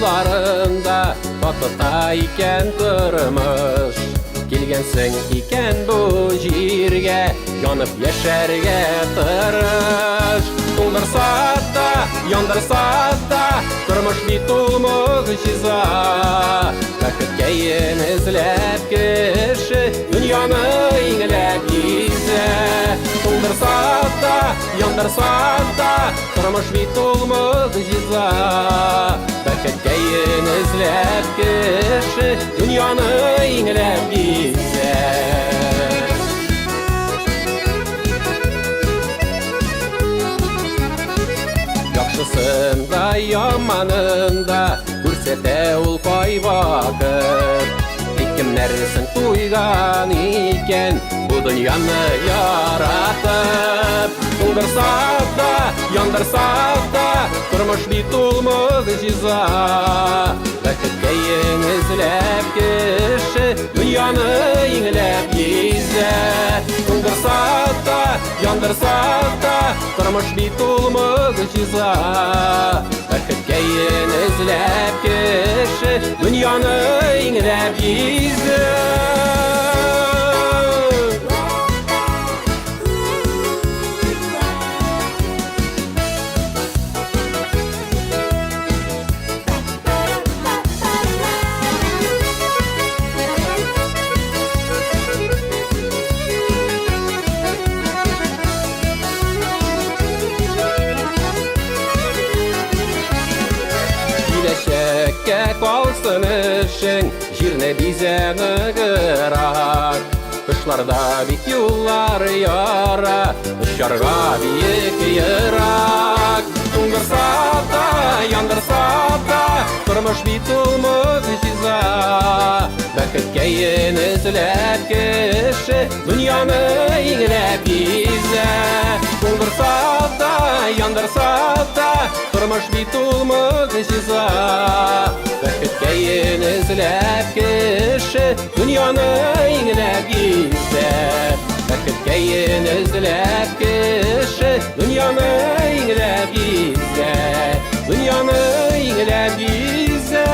yollarında Batata iken durmuş Kelgensin iken bu jirge Yanıp yeşerge tırış Tuldırsa da, yandırsa da Durmuş bir tulmuk ciza Vakit keyin izlep kişi Dünyanı inglep gize Tuldırsa da, yandırsa da Durmuş bir tulmuk ciza Vakit keyin izlep kişi Dünyanı inglep gize Yaxşısında, yamanında Gürsete ul pay vakit Kimlersin tuygan iken Bu dünyаны yaratıp Tuldırsa da, yandırsa da Turmuş bir tulmuk ciza Vakit keyin izlep kişi Dünyanı inglep gize Tuldırsa da, yandırsa da Turmuş bir tulmuk ciza Vakit keyin izlep kişi Dünyanı inglep gize Şekke kalsın işin Jirne bize nıgırak Kışlarda bit yollar yara Uçarga büyük yırak Tungırsa da, yandırsa da Turmuş bir tulmuk ciza Vakit keyin izlep kişi Dünyanı inglep gize Tungırsa da, yandırsa da Turmuş bir tulmuk ciza Vakit keyin izlep kişi Dünyanı inglep gize Vakit keyin izlep kişi Dünyanı inglep gize Dünyanı inglep gize